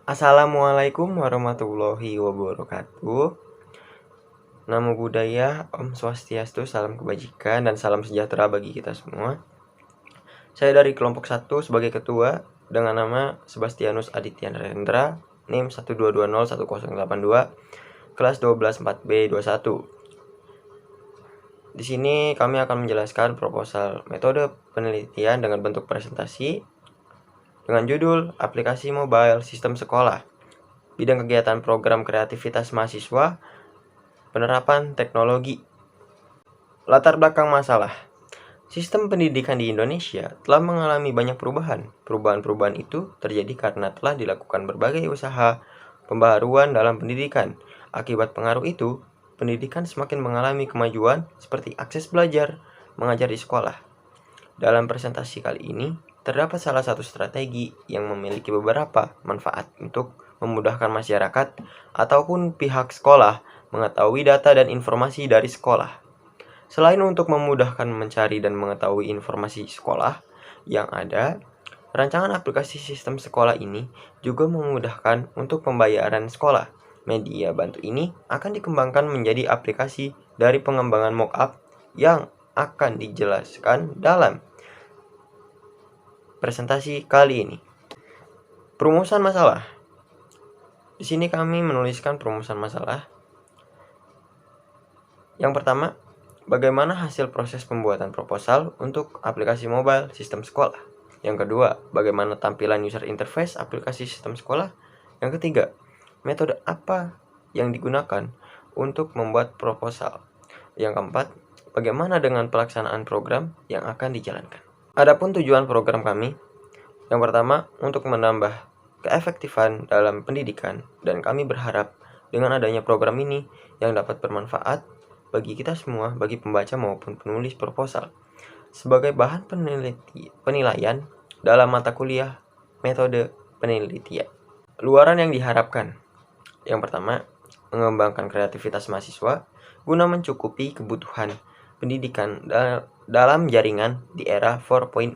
Assalamualaikum warahmatullahi wabarakatuh. Namo Buddhaya, Om Swastiastu, salam kebajikan dan salam sejahtera bagi kita semua. Saya dari kelompok 1 sebagai ketua dengan nama Sebastianus Aditya Narendra, NIM 122010082, kelas 12 4B21. Di sini kami akan menjelaskan proposal metode penelitian dengan bentuk presentasi dengan judul Aplikasi Mobile Sistem Sekolah, bidang kegiatan program kreativitas mahasiswa, penerapan teknologi. Latar belakang masalah. Sistem pendidikan di Indonesia telah mengalami banyak perubahan. Perubahan-perubahan itu terjadi karena telah dilakukan berbagai usaha pembaharuan dalam pendidikan. Akibat pengaruh itu, pendidikan semakin mengalami kemajuan seperti akses belajar, mengajar di sekolah. Dalam presentasi kali ini, terdapat salah satu strategi yang memiliki beberapa manfaat untuk memudahkan masyarakat ataupun pihak sekolah mengetahui data dan informasi dari sekolah. Selain untuk memudahkan mencari dan mengetahui informasi sekolah yang ada, rancangan aplikasi sistem sekolah ini juga memudahkan untuk pembayaran sekolah. Media bantu ini akan dikembangkan menjadi aplikasi dari pengembangan mockup yang akan dijelaskan dalam presentasi kali ini. Perumusan masalah. Di sini kami menuliskan perumusan masalah. Yang pertama, bagaimana hasil proses pembuatan proposal untuk aplikasi mobile sistem sekolah? Yang kedua, bagaimana tampilan user interface aplikasi sistem sekolah? Yang ketiga, metode apa yang digunakan untuk membuat proposal? Yang keempat, bagaimana dengan pelaksanaan program yang akan dijalankan? Adapun tujuan program kami, yang pertama, untuk menambah keefektifan dalam pendidikan, dan kami berharap dengan adanya program ini yang dapat bermanfaat bagi kita semua, bagi pembaca maupun penulis proposal, sebagai bahan penilaian dalam mata kuliah metode penelitian. Luaran yang diharapkan. Yang pertama, mengembangkan kreativitas mahasiswa guna mencukupi kebutuhan pendidikan dalam jaringan di era 4.0.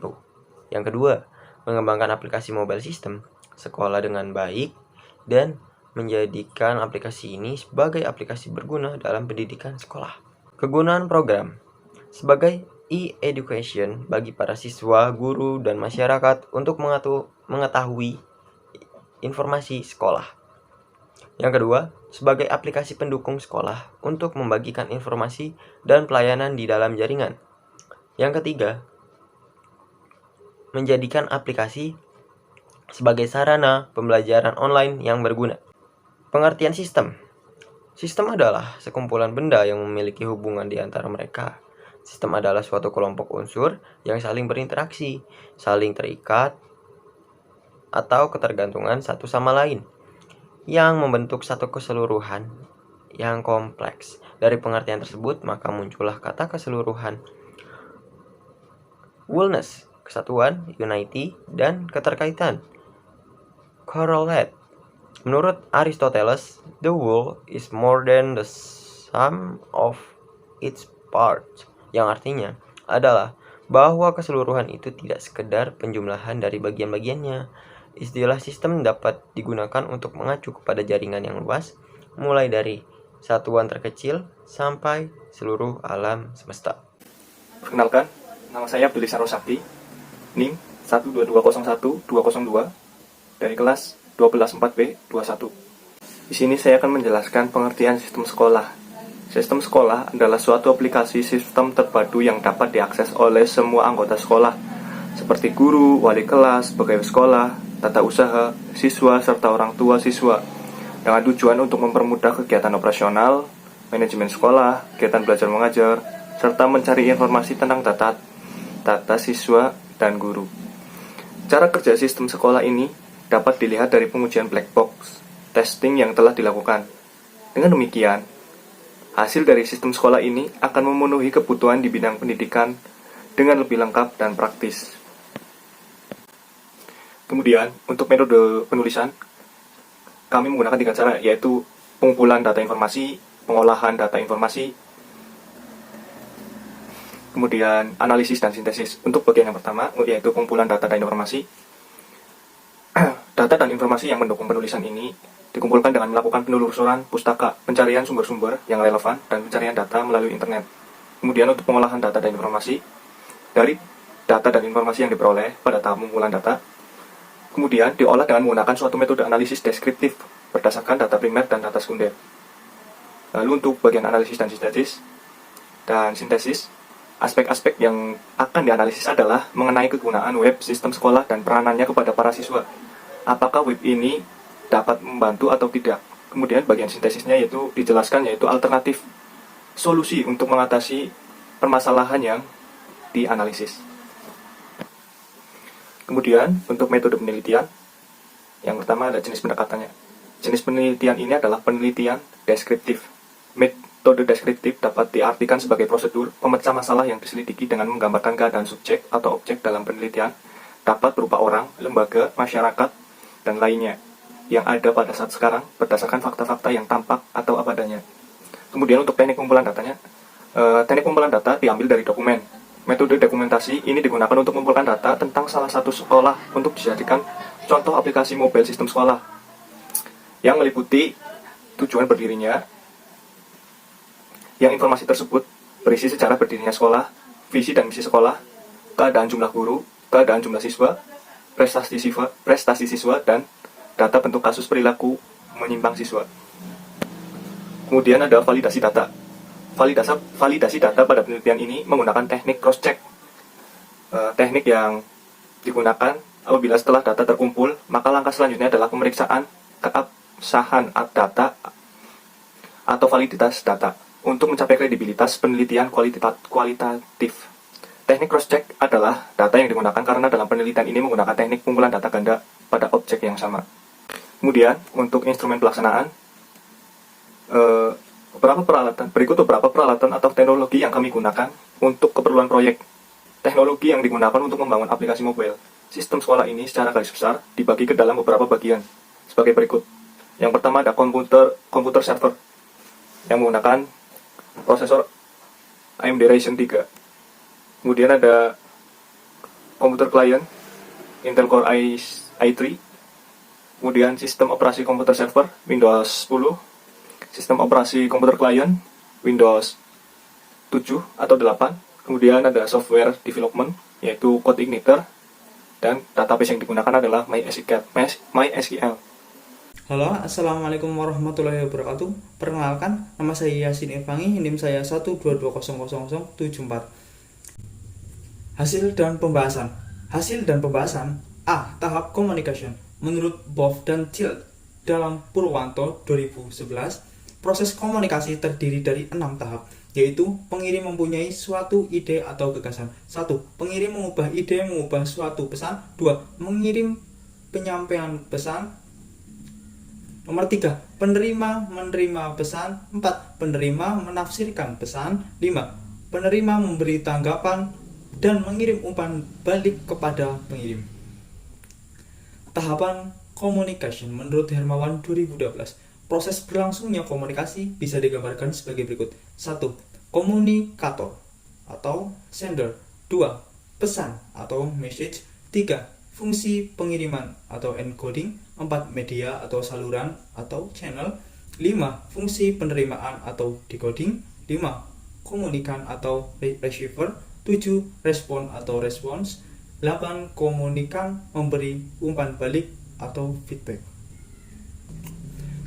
Yang kedua, mengembangkan aplikasi mobile system sekolah dengan baik dan menjadikan aplikasi ini sebagai aplikasi berguna dalam pendidikan sekolah. Kegunaan program sebagai e-education bagi para siswa, guru, dan masyarakat untuk mengetahui informasi sekolah. Yang kedua, sebagai aplikasi pendukung sekolah untuk membagikan informasi dan pelayanan di dalam jaringan. Yang ketiga, menjadikan aplikasi sebagai sarana pembelajaran online yang berguna. Pengertian sistem. Sistem adalah sekumpulan benda yang memiliki hubungan di antara mereka. Sistem adalah suatu kelompok unsur yang saling berinteraksi, saling terikat, atau ketergantungan satu sama lain, yang membentuk satu keseluruhan yang kompleks. Dari pengertian tersebut, maka muncullah kata keseluruhan, wholeness, kesatuan, unity, dan keterkaitan, correlate. Menurut Aristoteles, the whole is more than the sum of its parts, yang artinya adalah bahwa keseluruhan itu tidak sekedar penjumlahan dari bagian-bagiannya. Istilah sistem dapat digunakan untuk mengacu kepada jaringan yang luas, mulai dari satuan terkecil sampai seluruh alam semesta. Perkenalkan, nama saya Billy Sarosakti, NIM 12201-202 dari kelas 12 4B21. Di sini saya akan menjelaskan pengertian sistem sekolah. Sistem sekolah adalah suatu aplikasi sistem terpadu yang dapat diakses oleh semua anggota sekolah, seperti guru, wali kelas, pegawai sekolah, tata usaha, siswa, serta orang tua siswa, dengan tujuan untuk mempermudah kegiatan operasional, manajemen sekolah, kegiatan belajar mengajar, serta mencari informasi tentang data siswa dan guru. Cara kerja sistem sekolah ini dapat dilihat dari pengujian black box, testing yang telah dilakukan. Dengan demikian, hasil dari sistem sekolah ini akan memenuhi kebutuhan di bidang pendidikan dengan lebih lengkap dan praktis. Kemudian, untuk metode penulisan, kami menggunakan 3 cara, yaitu pengumpulan data informasi, pengolahan data informasi, kemudian analisis dan sintesis. Untuk bagian yang pertama, yaitu pengumpulan data dan informasi, Data dan informasi yang mendukung penulisan ini dikumpulkan dengan melakukan penelusuran pustaka, pencarian sumber-sumber yang relevan, dan pencarian data melalui internet. Kemudian untuk pengolahan data dan informasi, dari data dan informasi yang diperoleh pada tahap pengumpulan data, kemudian diolah dengan menggunakan suatu metode analisis deskriptif berdasarkan data primer dan data sekunder. Lalu untuk bagian analisis dan sintesis, aspek-aspek yang akan dianalisis adalah mengenai kegunaan web, sistem sekolah, dan peranannya kepada para siswa. Apakah web ini dapat membantu atau tidak. Kemudian bagian sintesisnya dijelaskan yaitu alternatif solusi untuk mengatasi permasalahan yang dianalisis. Kemudian untuk metode penelitian, yang pertama ada jenis pendekatannya. Jenis penelitian ini adalah penelitian deskriptif. Metode deskriptif dapat diartikan sebagai prosedur pemecah masalah yang diselidiki dengan menggambarkan keadaan subjek atau objek dalam penelitian, dapat berupa orang, lembaga, masyarakat, dan lainnya yang ada pada saat sekarang berdasarkan fakta-fakta yang tampak atau apa adanya. Kemudian untuk teknik pengumpulan datanya, teknik pengumpulan data diambil dari dokumen. Metode dokumentasi ini digunakan untuk mengumpulkan data tentang salah satu sekolah untuk dijadikan contoh aplikasi mobile sistem sekolah yang meliputi tujuan berdirinya, yang informasi tersebut berisi sejarah berdirinya sekolah, visi dan misi sekolah, keadaan jumlah guru, keadaan jumlah siswa, prestasi siswa, dan data bentuk kasus perilaku menyimpang siswa. Kemudian ada validasi data. Validasi data pada penelitian ini menggunakan teknik cross-check. Teknik yang digunakan apabila setelah data terkumpul, maka langkah selanjutnya adalah pemeriksaan keabsahan data atau validitas data untuk mencapai kredibilitas penelitian kualitatif. Teknik cross-check adalah data yang digunakan karena dalam penelitian ini menggunakan teknik pengumpulan data ganda pada objek yang sama. Kemudian, untuk instrumen pelaksanaan, berikut beberapa peralatan atau teknologi yang kami gunakan untuk keperluan proyek. Teknologi yang digunakan untuk membangun aplikasi mobile. Sistem sekolah ini secara garis besar dibagi ke dalam beberapa bagian, sebagai berikut. Yang pertama ada komputer server, yang menggunakan prosesor AMD Ryzen 3. Kemudian ada komputer client, Intel Core i3. Kemudian sistem operasi komputer server Windows 10, sistem operasi komputer client Windows 7 atau 8. Kemudian ada software development yaitu CodeIgniter, dan database yang digunakan adalah MySQL. Halo, assalamualaikum warahmatullahi wabarakatuh. Perkenalkan, nama saya Yasin Irfangi, NIM saya 122000074. Hasil dan pembahasan. A. Tahap communication. Menurut Boff dan Child dalam Purwanto 2011, proses komunikasi terdiri dari 6 tahap, yaitu pengirim mempunyai suatu ide atau gagasan. 1. Pengirim mengubah ide mengubah suatu pesan. 2. Mengirim penyampaian pesan. Nomor 3. Penerima menerima pesan. 4. Penerima menafsirkan pesan. 5. Penerima memberi tanggapan dan mengirim umpan balik kepada pengirim. Tahapan communication menurut Hermawan 2012. Proses berlangsungnya komunikasi bisa digambarkan sebagai berikut. 1. Komunikator atau sender. 2. Pesan atau message. 3. Fungsi pengiriman atau encoding. 4. Media atau saluran atau channel. 5. Fungsi penerimaan atau decoding. 5. Komunikan atau receiver. 7. Respon atau response. 8. Komunikan memberi umpan balik atau feedback.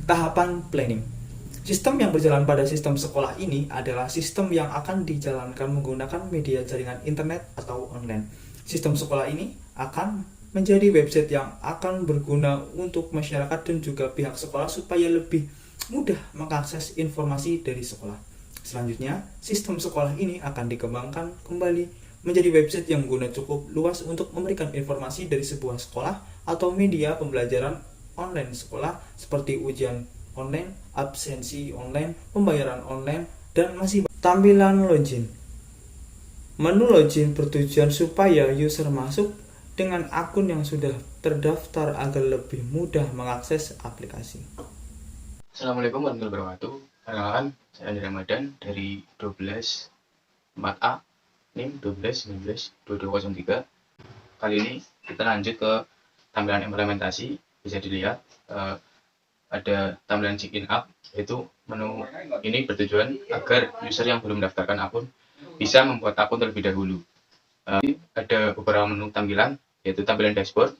Tahapan planning. Sistem yang berjalan pada sistem sekolah ini adalah sistem yang akan dijalankan menggunakan media jaringan internet atau online. Sistem sekolah ini akan menjadi website yang akan berguna untuk masyarakat dan juga pihak sekolah supaya lebih mudah mengakses informasi dari sekolah. Selanjutnya, sistem sekolah ini akan dikembangkan kembali menjadi website yang guna cukup luas untuk memberikan informasi dari sebuah sekolah atau media pembelajaran online sekolah seperti ujian online, absensi online, pembayaran online, dan masih tampilan login. Menu login bertujuan supaya user masuk dengan akun yang sudah terdaftar agar lebih mudah mengakses aplikasi. Assalamualaikum warahmatullahi wabarakatuh. Perkenalkan, saya Andri Ramadan dari 12 4A NIM 12 19 2203. Kali ini kita lanjut ke tampilan implementasi bisa dilihat ada tampilan check-in app, yaitu menu ini bertujuan agar user yang belum mendaftarkan akun bisa membuat akun terlebih dahulu. Ada beberapa menu tampilan, yaitu tampilan dashboard.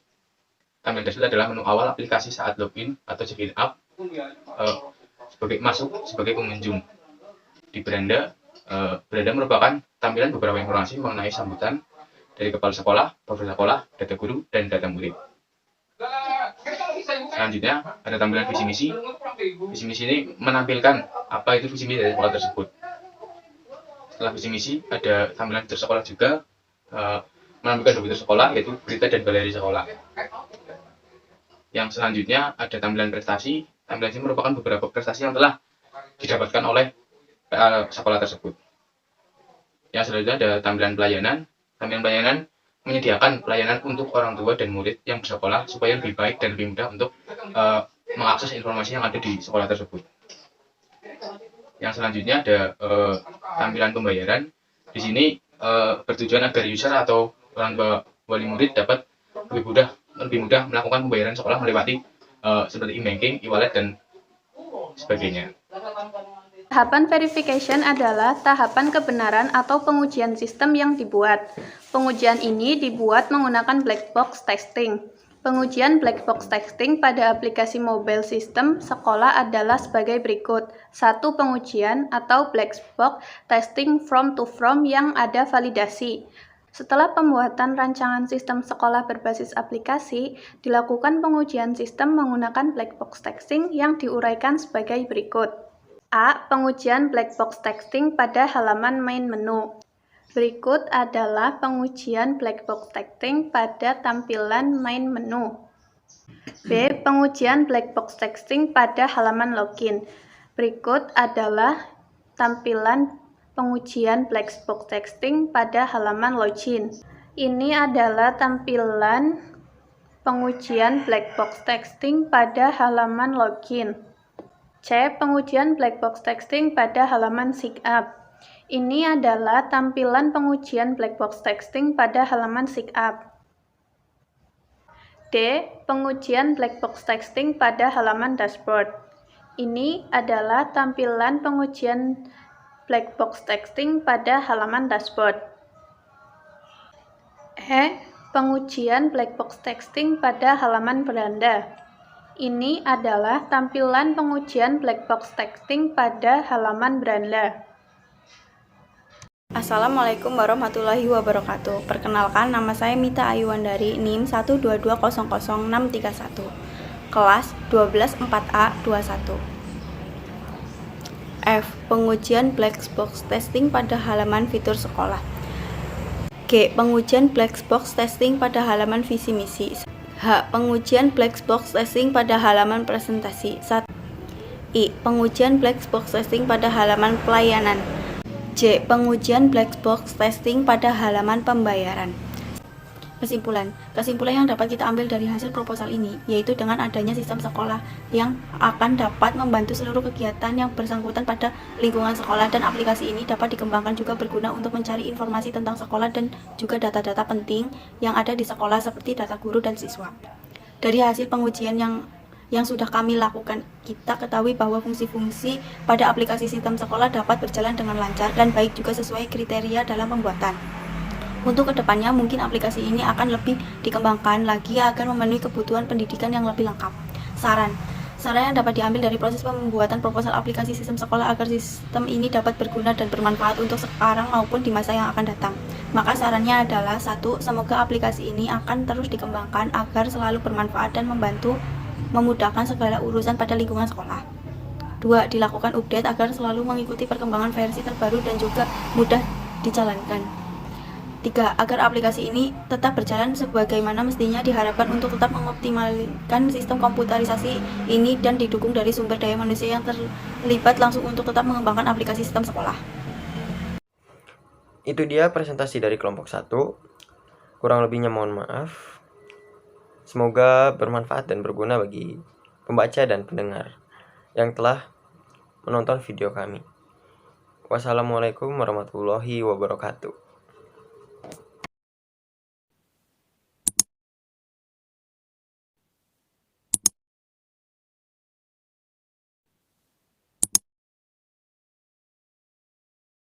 Tampilan dashboard adalah menu awal aplikasi saat login atau check-in app sebagai pengunjung. Di beranda merupakan tampilan beberapa informasi mengenai sambutan dari kepala sekolah, profesor sekolah, data guru, dan data murid. Selanjutnya ada tampilan visi misi. Visi misi ini menampilkan apa itu visi misi dari sekolah tersebut. Setelah visi misi ada tampilan fitur sekolah juga, menampilkan 2 fitur sekolah, yaitu berita dan galeri sekolah. Yang selanjutnya ada tampilan prestasi. Tampilan ini merupakan beberapa prestasi yang telah didapatkan oleh sekolah tersebut. Yang selanjutnya ada tampilan pelayanan. Tampilan pelayanan menyediakan pelayanan untuk orang tua dan murid yang bersekolah supaya lebih baik dan lebih mudah untuk mengakses informasi yang ada di sekolah tersebut. Yang selanjutnya ada tampilan pembayaran. Di sini bertujuan agar user atau orang tua wali murid dapat lebih mudah melakukan pembayaran sekolah melewati seperti e-banking, e-wallet, dan sebagainya. Tahapan verification adalah tahapan kebenaran atau pengujian sistem yang dibuat. Pengujian ini dibuat menggunakan black box testing. Pengujian black box testing pada aplikasi mobile system sekolah adalah sebagai berikut. 1. Pengujian atau black box testing from to from yang ada validasi. Setelah pembuatan rancangan sistem sekolah berbasis aplikasi, dilakukan pengujian sistem menggunakan black box testing yang diuraikan sebagai berikut. A. Pengujian black box testing pada halaman main menu. Berikut adalah pengujian black box testing pada tampilan main menu. B. Pengujian black box testing pada halaman login. Berikut adalah tampilan pengujian black box testing pada halaman login. Ini adalah tampilan pengujian black box testing pada halaman login. C. Pengujian black box testing pada halaman sign up. Ini adalah tampilan pengujian black box testing pada halaman sign up. D. Pengujian black box testing pada halaman dashboard. Ini adalah tampilan pengujian black box testing pada halaman dashboard. E. Pengujian black box testing pada halaman beranda. Ini adalah tampilan pengujian black box testing pada halaman beranda. Assalamualaikum warahmatullahi wabarakatuh. Perkenalkan, nama saya Mita Ayuwandari, NIM 122000631, kelas 12 4A 21. F. Pengujian black box testing pada halaman fitur sekolah. G. Pengujian black box testing pada halaman visi misi. H. Pengujian black box testing pada halaman presentasi. I. Pengujian black box testing pada halaman pelayanan. J. Pengujian black box testing pada halaman pembayaran. Kesimpulan yang dapat kita ambil dari hasil proposal ini yaitu dengan adanya sistem sekolah yang akan dapat membantu seluruh kegiatan yang bersangkutan pada lingkungan sekolah, dan aplikasi ini dapat dikembangkan juga berguna untuk mencari informasi tentang sekolah dan juga data-data penting yang ada di sekolah seperti data guru dan siswa. Dari hasil pengujian yang sudah kami lakukan, kita ketahui bahwa fungsi-fungsi pada aplikasi sistem sekolah dapat berjalan dengan lancar dan baik juga sesuai kriteria dalam pembuatan. Untuk kedepannya mungkin aplikasi ini akan lebih dikembangkan lagi agar memenuhi kebutuhan pendidikan yang lebih lengkap. Saran yang dapat diambil dari proses pembuatan proposal aplikasi sistem sekolah agar sistem ini dapat berguna dan bermanfaat untuk sekarang maupun di masa yang akan datang. Maka sarannya adalah 1. Semoga aplikasi ini akan terus dikembangkan agar selalu bermanfaat dan memudahkan segala urusan pada lingkungan sekolah. 2. Dilakukan update agar selalu mengikuti perkembangan versi terbaru dan juga mudah dijalankan. 3. Agar aplikasi ini tetap berjalan sebagaimana mestinya, diharapkan untuk tetap mengoptimalkan sistem komputerisasi ini dan didukung dari sumber daya manusia yang terlibat langsung untuk tetap mengembangkan aplikasi sistem sekolah. Itu dia presentasi dari kelompok 1. Kurang lebihnya mohon maaf. Semoga bermanfaat dan berguna bagi pembaca dan pendengar yang telah menonton video kami. Wassalamualaikum warahmatullahi wabarakatuh.